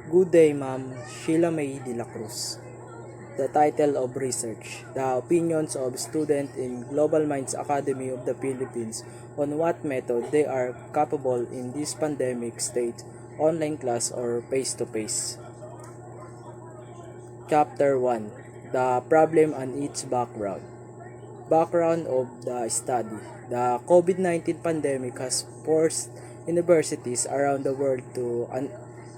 Good day, Ma'am Sheila May de la Cruz. The title of research, The Opinions of Students in Global Minds Academy of the Philippines on what method they are capable in this pandemic state, online class or face-to-face. Chapter 1, The Problem and its Background. Background of the study. The COVID-19 pandemic has forced universities around the world to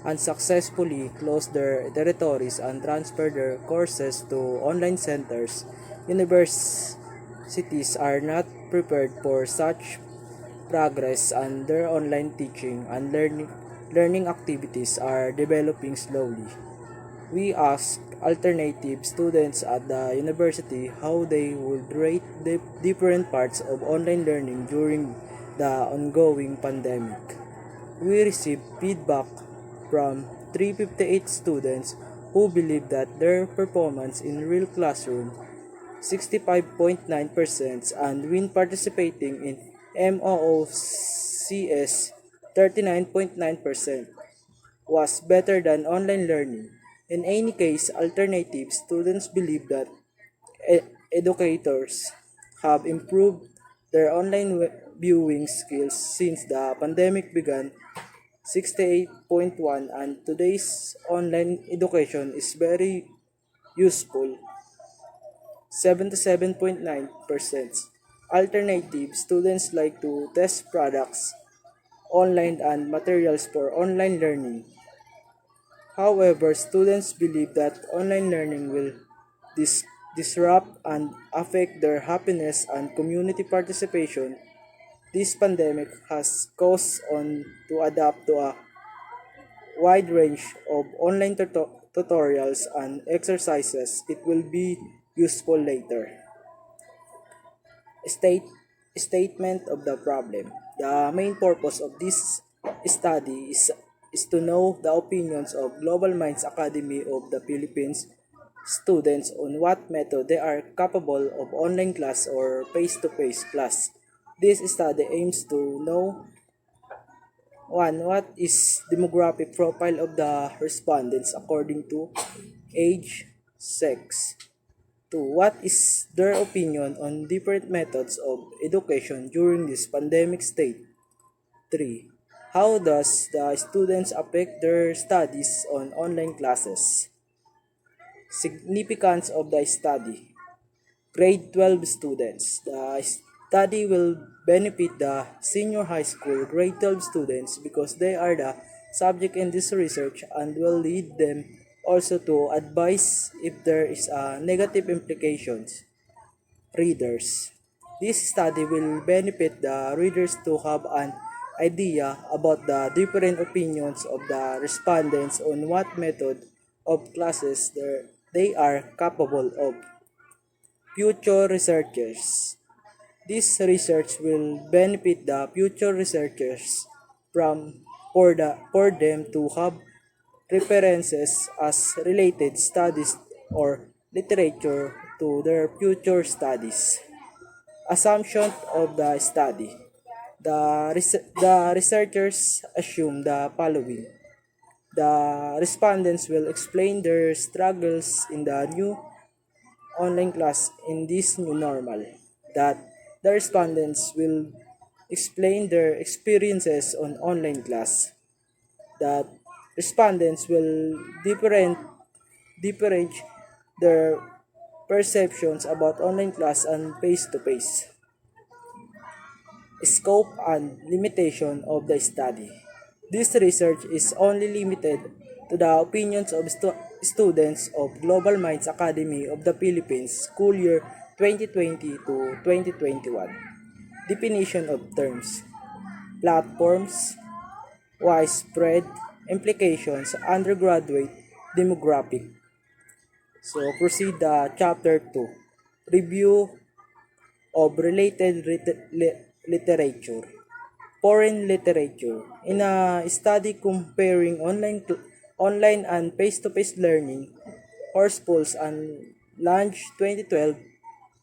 unsuccessfully close their territories and transfer their courses to online centers. Universities are not prepared for such progress, and their online teaching and learning activities are developing slowly. We asked alternative students at the university how they would rate the different parts of online learning during the ongoing pandemic. We received feedback from 358 students who believe that their performance in real classroom 65.9% and when participating in MOOCs 39.9% was better than online learning. In any case, alternative students believe that educators have improved their online viewing skills since the pandemic began 68.1 and today's online education is very useful 77.9%. Alternative students like to test products online and materials for online learning. However, students believe that online learning will disrupt and affect their happiness and community participation. This pandemic has caused on to adapt to a wide range of online tutorials and exercises. It will be useful later. State Statement of the problem. The main purpose of this study is to know the opinions of Global Minds Academy of the Philippines students on what method they are capable of online class or face-to-face class. This study aims to know one, what is demographic profile of the respondents according to age, sex. 2. What is their opinion on different methods of education during this pandemic state? 3. How does the students affect their studies on online classes? Significance of the study. Grade 12 students. The study will benefit the senior high school grade 12 students because they are the subject in this research and will lead them also to advise if there is a negative implications. Readers. This study will benefit the readers to have an idea about the different opinions of the respondents on what method of classes they are capable of. Future researchers. This research will benefit the future researchers for them to have references as related studies or literature to their future studies. Assumption of the study. The researchers assume the following. The respondents will explain their struggles in the new online class in this new normal. That the respondents will explain their experiences on online class. That respondents will differentiate their perceptions about online class and face-to-face. Scope and limitation of the study. This research is only limited to the opinions of students of Global Minds Academy of the Philippines school year 2020 to 2021. Definition of terms. Platforms, widespread implications, undergraduate demographic. So proceed chapter 2. Review of related literature. Foreign literature. In a study comparing online and face-to-face learning, Horsfalls and Lange 2012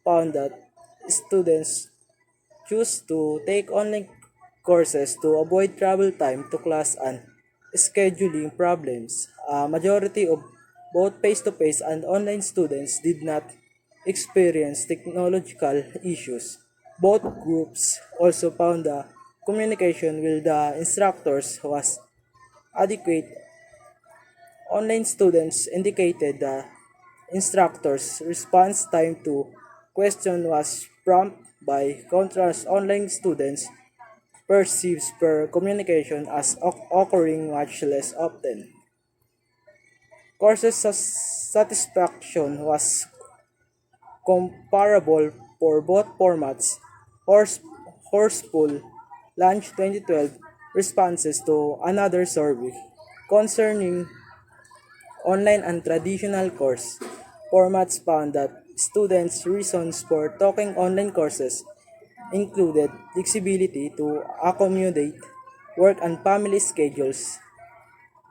found that students choose to take online courses to avoid travel time to class and scheduling problems. A majority of both face-to-face and online students did not experience technological issues. Both groups also found the communication with the instructors was adequate. Online students indicated the instructors' response time to question was prompt. By contrast, online students perceives per communication as occurring much less often. Courses satisfaction was comparable for both formats. Horse, Horseful launched 2012 responses to another survey concerning online and traditional course formats found that students' reasons for taking online courses included flexibility to accommodate work and family schedules,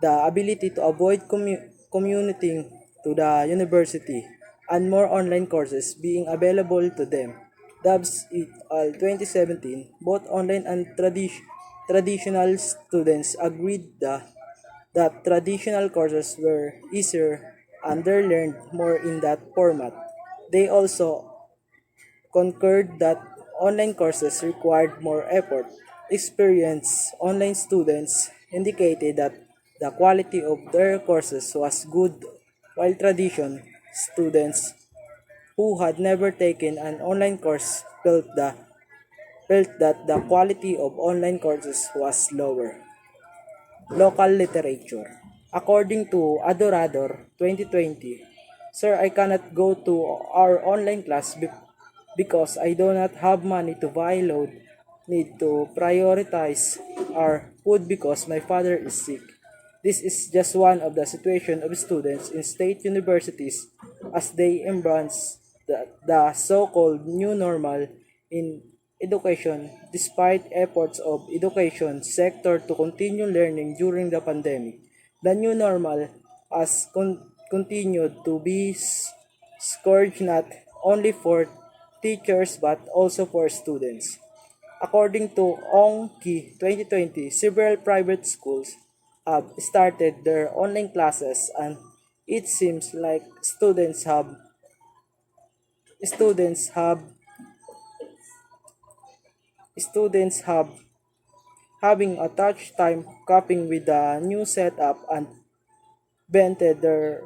the ability to avoid commuting to the university, and more online courses being available to them. Dubs et al. 2017, both online and traditional students agreed that traditional courses were easier and they learned more in that format. They also concurred that online courses required more effort. Experienced online students indicated that the quality of their courses was good, while tradition students who had never taken an online course felt that the quality of online courses was lower. Local literature. According to Adorador 2020, Sir, I cannot go to our online class because I do not have money to buy load. Need to prioritize our food because my father is sick. This is just one of the situation of students in state universities as they embrace the so-called new normal in education despite efforts of education sector to continue learning during the pandemic. The new normal has continued to be scourge not only for teachers but also for students. According to Ong Ki 2020, several private schools have started their online classes and it seems like students have students have having a tough time coping with the new setup and vented their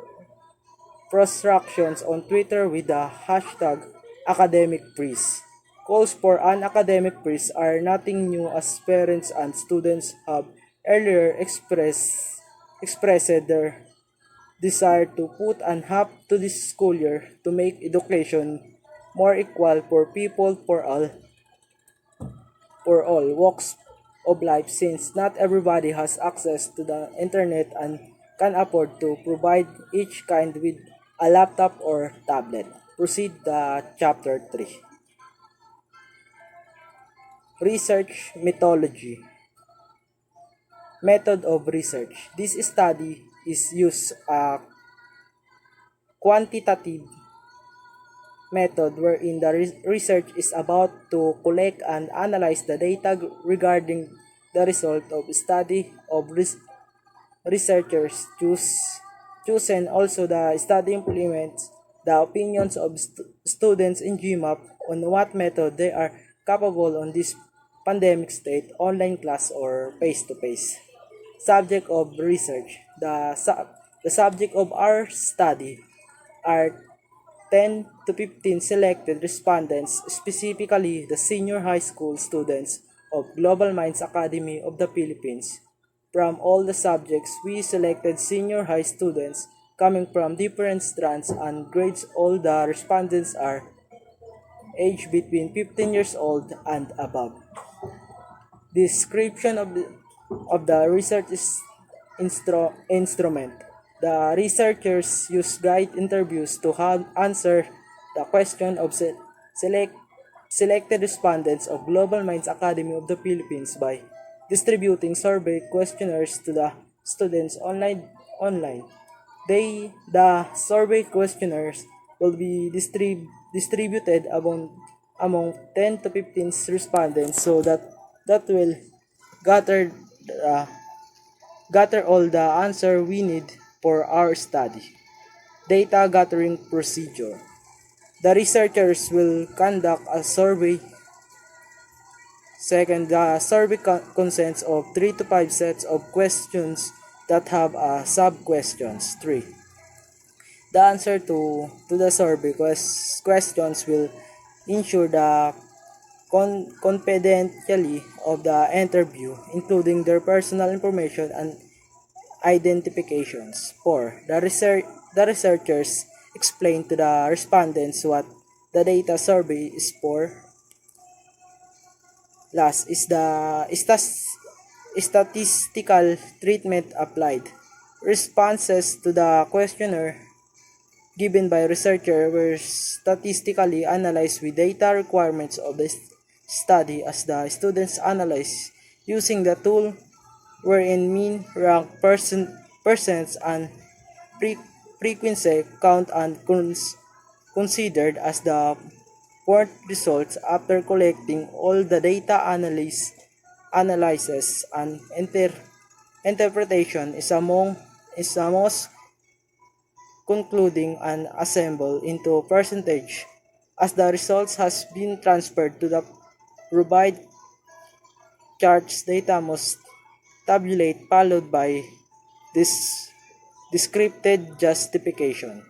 frustrations on Twitter with the hashtag academic freeze. Calls for an academic freeze are nothing new as parents and students have earlier expressed their desire to put an half to this school year to make education more equal for people for all walks of life since not everybody has access to the internet and can afford to provide each kind with a laptop or tablet. Proceed the chapter 3. Research methodology. Method of research. This study is use a quantitative method wherein the research is about to collect and analyze the data regarding the result of study of researchers chosen. Also the study implements the opinions of students in GMAP on what method they are capable on this pandemic state, online class or face-to-face. Subject of research. The subject of our study are 10 to 15 selected respondents, specifically the senior high school students of Global Minds Academy of the Philippines. From all the subjects, we selected senior high students coming from different strands and grades. All the respondents are aged between 15 years old and above. Description of the research instrument. The researchers use guide interviews to answer the question of selected respondents of Global Minds Academy of the Philippines by distributing survey questionnaires to the students online. The survey questionnaires will be distributed among 10 to 15 respondents so that will gather the gather all the answer we need for our study. Data gathering procedure. The researchers will conduct a survey. Second, the survey consists of 3 to 5 sets of questions that have sub-questions. 3. The answer to the survey questions will ensure the confidentiality of the interview, including their personal information and identifications. 4. The researchers explain to the respondents what the data survey is for. Last is the statistical treatment applied. Responses to the questionnaire given by researcher were statistically analyzed with data requirements of the study as the students analyze using the tool wherein mean, rank, percents, and frequency count and considered as the point results after collecting all the data analysis and interpretation is most concluding and assembled into percentage as the results has been transferred to the provide charts data must tabulate followed by this descripted justification.